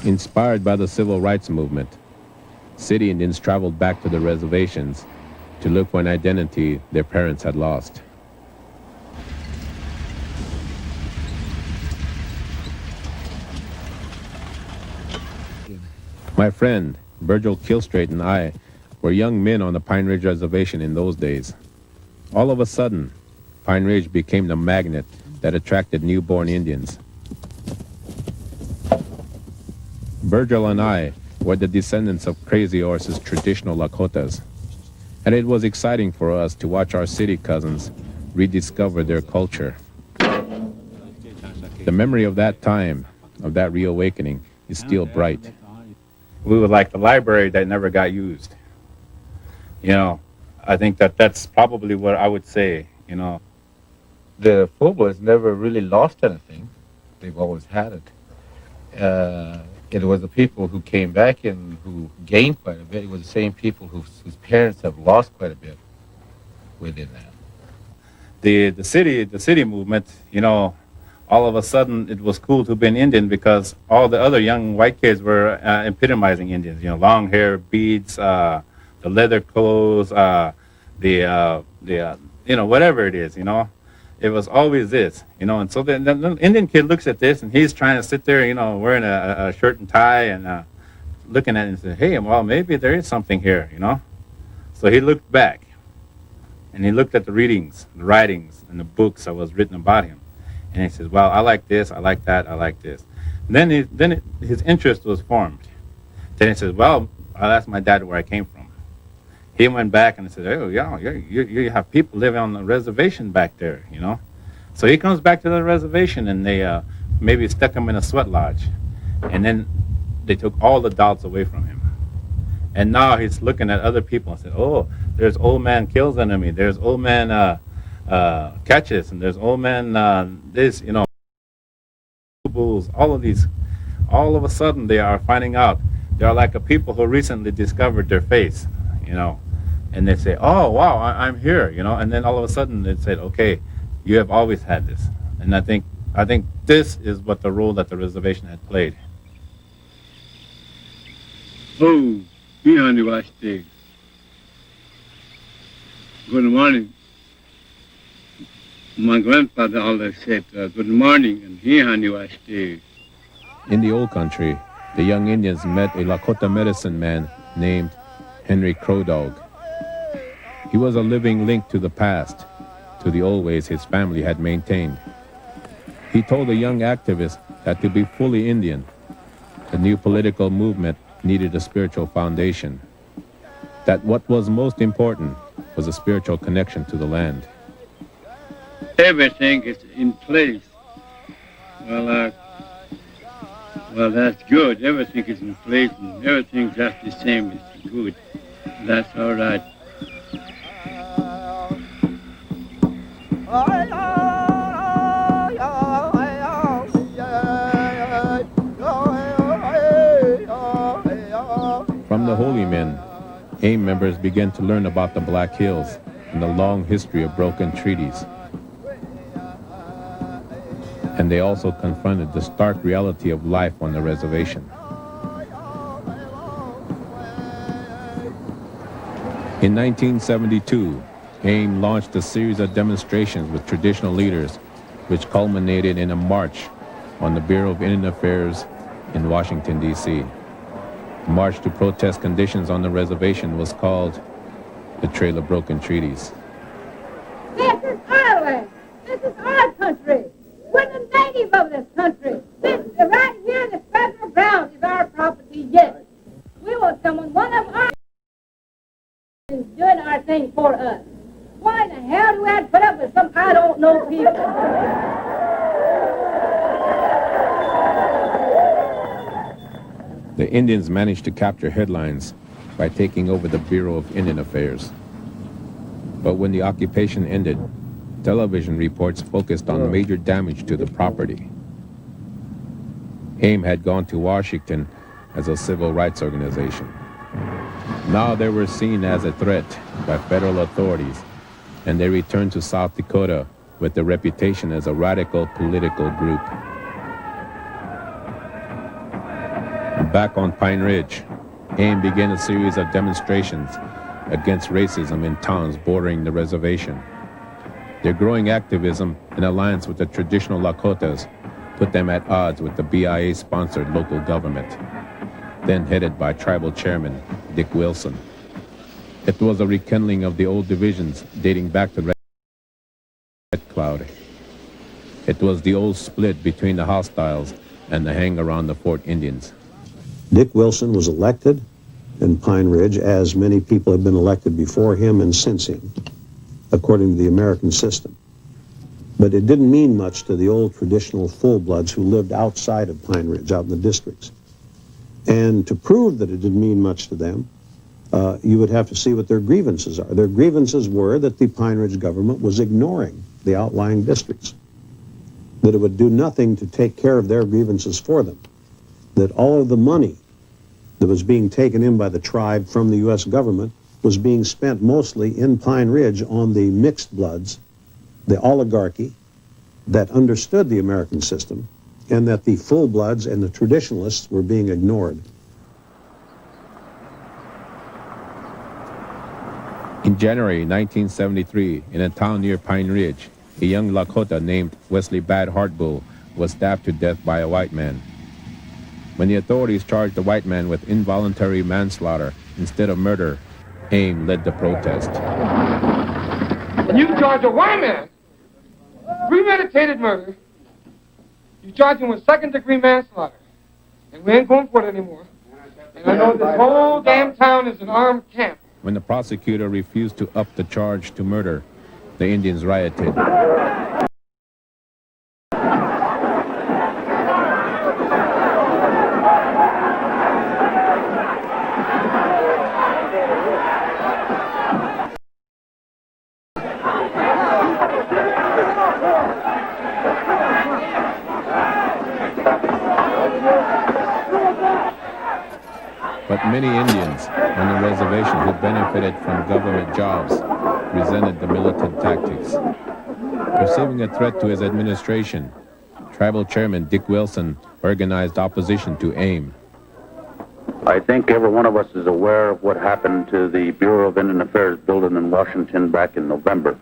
Inspired by the civil rights movement, city Indians traveled back to the reservations to look for an identity their parents had lost. My friend, Virgil Kilstraight, and I were young men on the Pine Ridge Reservation in those days. All of a sudden, Pine Ridge became the magnet that attracted newborn Indians. Virgil and I were the descendants of Crazy Horse's traditional Lakotas, and it was exciting for us to watch our city cousins rediscover their culture. The memory of that time, of that reawakening, is still bright. We were like the library that never got used. I think that's probably what I would say, The Pueblos never really lost anything. They've always had it. It was the people who came back and who gained quite a bit. It was the same people whose parents have lost quite a bit within that. The city movement, all of a sudden it was cool to be an Indian because all the other young white kids were epitomizing Indians. Long hair, beads, the leather clothes, whatever it is. It was always this, and so the Indian kid looks at this and he's trying to sit there, wearing a shirt and tie and looking at it and says, hey, well, maybe there is something here, So he looked back and he looked at the readings, the writings, and the books that was written about him. And he says, well, I like this, I like that, I like this. And then his interest was formed. Then he says, well, I'll ask my dad where I came from. He went back and said, oh, yeah, you have people living on the reservation back there, So he comes back to the reservation and they maybe stuck him in a sweat lodge. And then they took all the doubts away from him. And now he's looking at other people and said, oh, there's old man kills enemy. There's old man catches. And there's old man this, bulls, all of these. All of a sudden they are finding out they're like a people who recently discovered their face, And they say, oh, wow, I'm here, And then all of a sudden they said, okay, you have always had this. And I think this is what the role that the reservation had played. Oh, good morning. My grandfather always said, good morning, and In the old country, the young Indians met a Lakota medicine man named Henry Crow Dog. He was a living link to the past, to the old ways his family had maintained. He told the young activist that to be fully Indian, the new political movement needed a spiritual foundation. That what was most important was a spiritual connection to the land. Everything is in place. Well, that's good. Everything is in place, and everything's just the same. It's good. That's all right. From the holy men, AIM members began to learn about the Black Hills and the long history of broken treaties. And they also confronted the stark reality of life on the reservation. In 1972, AIM launched a series of demonstrations with traditional leaders, which culminated in a march on the Bureau of Indian Affairs in Washington, D.C. The march to protest conditions on the reservation was called the Trail of Broken Treaties. This is our land. This is our country. We're the native of this country. This right here, this federal ground is our property, yes. We want someone, one of our is doing our thing for us. Why in the hell do we have to put up with some I don't know people? The Indians managed to capture headlines by taking over the Bureau of Indian Affairs. But when the occupation ended, television reports focused on major damage to the property. AIM had gone to Washington as a civil rights organization. Now they were seen as a threat by federal authorities, and they returned to South Dakota with a reputation as a radical political group. Back on Pine Ridge, AIM began a series of demonstrations against racism in towns bordering the reservation. Their growing activism and alliance with the traditional Lakotas put them at odds with the BIA-sponsored local government, then headed by tribal chairman Dick Wilson. It was a rekindling of the old divisions dating back to Red Cloud. It was the old split between the hostiles and the hang around the Fort Indians. Dick Wilson was elected in Pine Ridge, as many people have been elected before him and since him, according to the American system. But it didn't mean much to the old traditional full-bloods who lived outside of Pine Ridge, out in the districts. And to prove that it didn't mean much to them, you would have to see what their grievances are. Their grievances were that the Pine Ridge government was ignoring the outlying districts, that it would do nothing to take care of their grievances for them, that all of the money that was being taken in by the tribe from the U.S. government was being spent mostly in Pine Ridge on the mixed bloods, the oligarchy that understood the American system, and that the full bloods and the traditionalists were being ignored. In January 1973, in a town near Pine Ridge, a young Lakota named Wesley Bad Heartbull was stabbed to death by a white man. When the authorities charged the white man with involuntary manslaughter instead of murder, AIM led the protest. When you charge a white man premeditated murder, you charge him with second-degree manslaughter, and we ain't going for it anymore. And I know this whole damn town is an armed camp. When the prosecutor refused to up the charge to murder, the Indians rioted. But many Indians on the reservation who benefited from government jobs resented the militant tactics. Perceiving a threat to his administration, Tribal Chairman Dick Wilson organized opposition to AIM. I think every one of us is aware of what happened to the Bureau of Indian Affairs building in Washington back in November.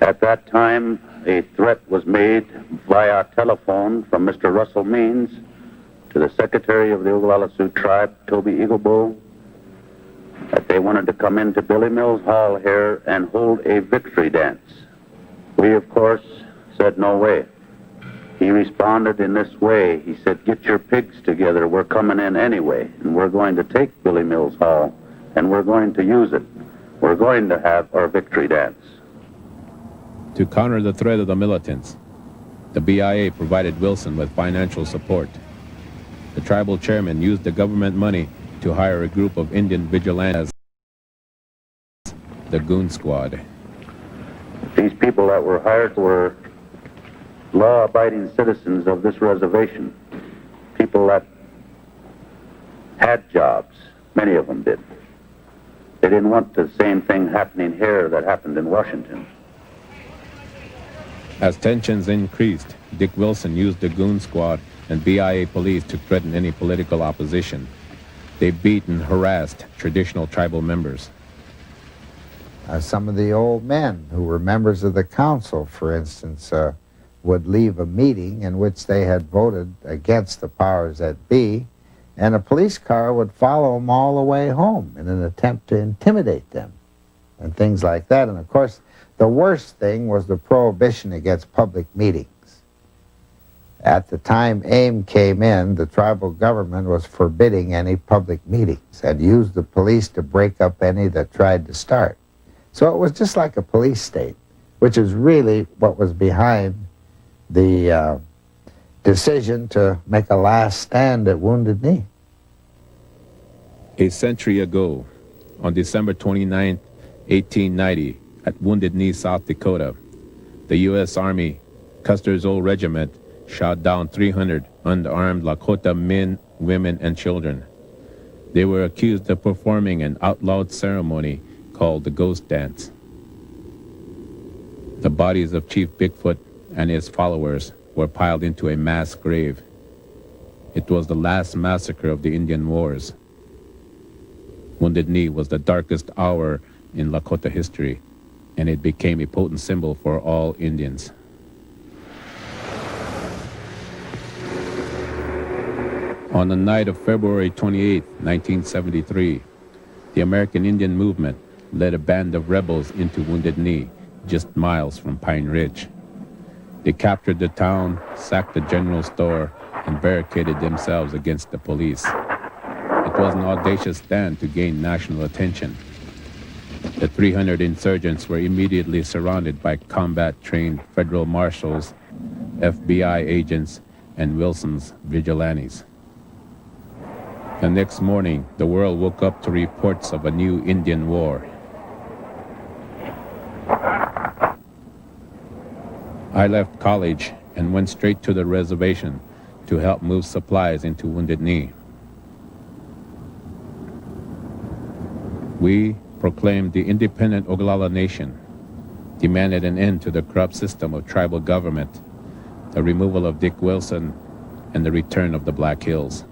At that time, a threat was made via telephone from Mr. Russell Means to the Secretary of the Oglala Sioux Tribe, Toby Eaglebow, that they wanted to come into Billy Mills Hall here and hold a victory dance. We, of course, said no way. He responded in this way. He said, "Get your pigs together. We're coming in anyway, and we're going to take Billy Mills Hall, and we're going to use it. We're going to have our victory dance." To counter the threat of the militants, the BIA provided Wilson with financial support. The tribal chairman used the government money to hire a group of Indian vigilantes, the Goon Squad. These people that were hired were law-abiding citizens of this reservation, people that had jobs. Many of them did. They didn't want the same thing happening here that happened in Washington. As tensions increased, Dick Wilson used the Goon Squad and BIA police to threaten any political opposition. They beat and harassed traditional tribal members. Some of the old men who were members of the council, for instance, would leave a meeting in which they had voted against the powers that be, and a police car would follow them all the way home in an attempt to intimidate them and things like that. And of course, the worst thing was the prohibition against public meetings. At the time AIM came in, the tribal government was forbidding any public meetings and used the police to break up any that tried to start. So it was just like a police state, which is really what was behind the decision to make a last stand at Wounded Knee. A century ago, on December 29, 1890, at Wounded Knee, South Dakota, the U.S. Army, Custer's Old Regiment, shot down 300 unarmed Lakota men, women, and children. They were accused of performing an outlawed ceremony called the Ghost Dance. The bodies of Chief Bigfoot and his followers were piled into a mass grave. It was the last massacre of the Indian Wars. Wounded Knee was the darkest hour in Lakota history, and it became a potent symbol for all Indians. On the night of February 28, 1973, the American Indian movement led a band of rebels into Wounded Knee, just miles from Pine Ridge. They captured the town, sacked the general store, and barricaded themselves against the police. It was an audacious stand to gain national attention. The 300 insurgents were immediately surrounded by combat-trained federal marshals, FBI agents, and Wilson's vigilantes. The next morning, the world woke up to reports of a new Indian war. I left college and went straight to the reservation to help move supplies into Wounded Knee. We proclaimed the independent Oglala Nation, demanded an end to the corrupt system of tribal government, the removal of Dick Wilson, and the return of the Black Hills.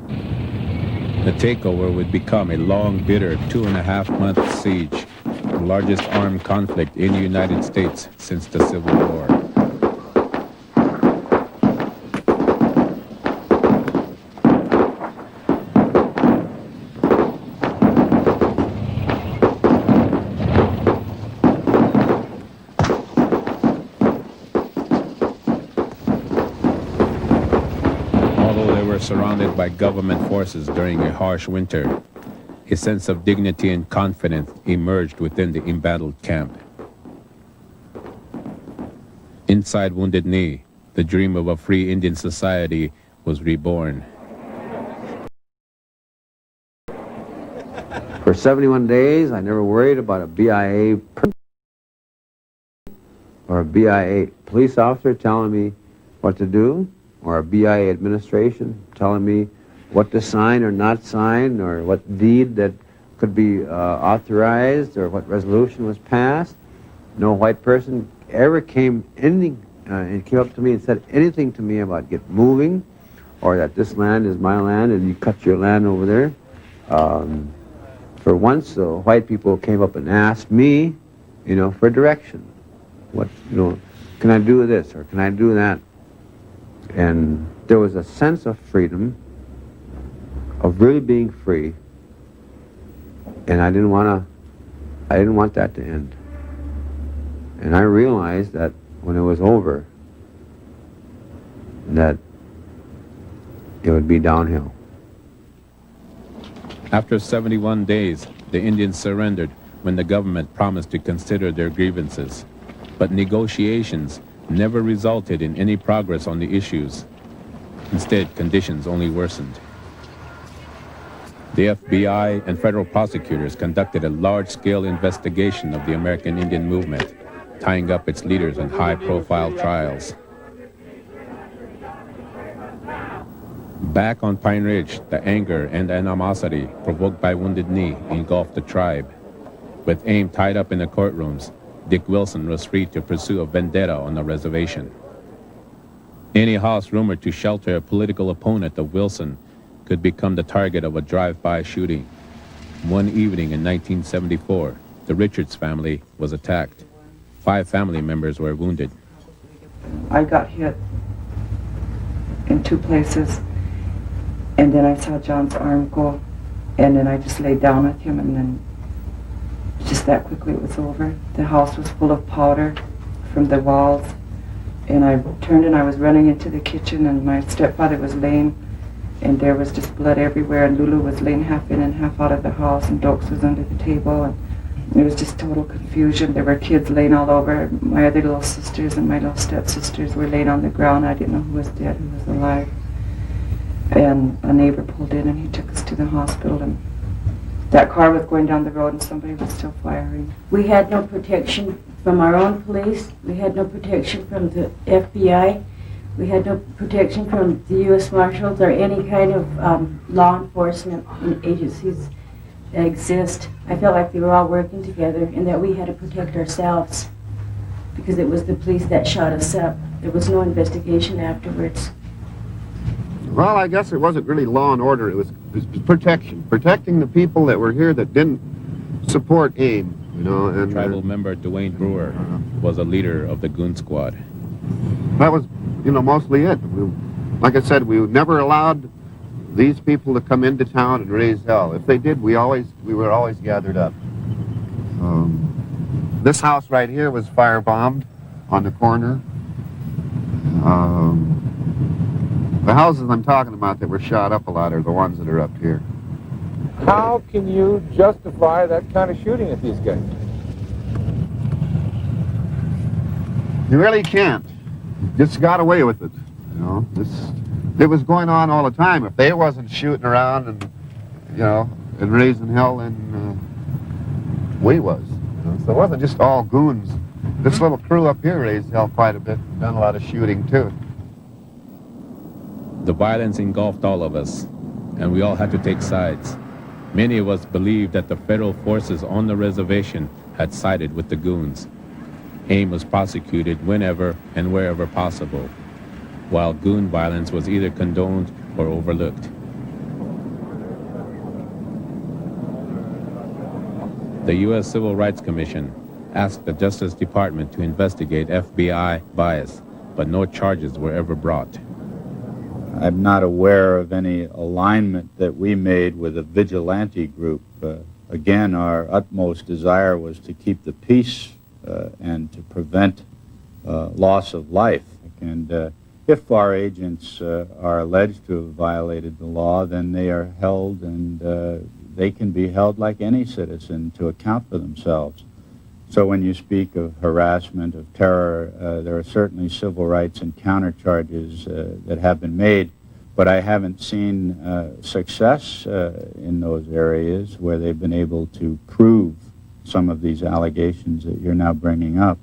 The takeover would become a long, bitter 2.5-month siege, the largest armed conflict in the United States since the Civil War. Surrounded by government forces during a harsh winter, a sense of dignity and confidence emerged within the embattled camp. Inside Wounded Knee, the dream of a free Indian society was reborn. For 71 days, I never worried about a BIA or a BIA police officer telling me what to do, or a BIA administration telling me what to sign or not sign, or what deed that could be authorized, or what resolution was passed. No white person ever came and came up to me and said anything to me about get moving, or that this land is my land and you cut your land over there. For once, white people came up and asked me, for direction. What, can I do this or can I do that? And there was a sense of freedom, of really being free, and I didn't want that to end. And I realized that when it was over, that it would be downhill. After 71 days, the Indians surrendered when the government promised to consider their grievances. But negotiations never resulted in any progress on the issues. Instead, conditions only worsened. The FBI and federal prosecutors conducted a large-scale investigation of the American Indian movement, tying up its leaders in high-profile trials. Back on Pine Ridge, the anger and animosity provoked by Wounded Knee engulfed the tribe. With AIM tied up in the courtrooms, Dick Wilson was free to pursue a vendetta on the reservation. Any house rumored to shelter a political opponent of Wilson could become the target of a drive-by shooting. One evening in 1974, the Richards family was attacked. 5 family members were wounded. I got hit in 2 places, and then I saw John's arm go, and then I just laid down with him, and then just that quickly it was over. The house was full of powder from the walls, and I turned and I was running into the kitchen, and my stepfather was laying, and there was just blood everywhere, and Lulu was laying half in and half out of the house, and Dokes was under the table, and it was just total confusion. There were kids laying all over. My other little sisters and my little stepsisters were laying on the ground. I didn't know who was dead, who was alive. And a neighbor pulled in, and he took us to the hospital, and that car was going down the road, and somebody was still firing. We had no protection from our own police. We had no protection from the FBI. We had no protection from the U.S. Marshals or any kind of law enforcement agencies that exist. I felt like they were all working together and that we had to protect ourselves because it was the police that shot us up. There was no investigation afterwards. Well, I guess it wasn't really law and order. It was protection. Protecting the people that were here that didn't support AIM, you know. And Tribal member Dwayne Brewer was a leader of the goon squad. That was, you know, mostly it. Like I said, we never allowed these people to come into town and raise hell. If they did, we were always gathered up. This house right here was firebombed on the corner. The houses I'm talking about that were shot up a lot are the ones that are up here. How can you justify that kind of shooting at these guys? You really can't. Just got away with it. You know, it was going on all the time. If they wasn't shooting around and, you know, and raising hell, then we was. You know? So it wasn't just all goons. This little crew up here raised hell quite a bit, done a lot of shooting too. The violence engulfed all of us, and we all had to take sides. Many of us believed that the federal forces on the reservation had sided with the goons. AIM was prosecuted whenever and wherever possible, while goon violence was either condoned or overlooked. The U.S. Civil Rights Commission asked the Justice Department to investigate FBI bias, but no charges were ever brought. I'm not aware of any alignment that we made with a vigilante group. Again, our utmost desire was to keep the peace and to prevent loss of life. And if our agents are alleged to have violated the law, then they are held, and they can be held like any citizen to account for themselves. So when you speak of harassment, of terror, there are certainly civil rights and countercharges that have been made, but I haven't seen success in those areas where they've been able to prove some of these allegations that you're now bringing up.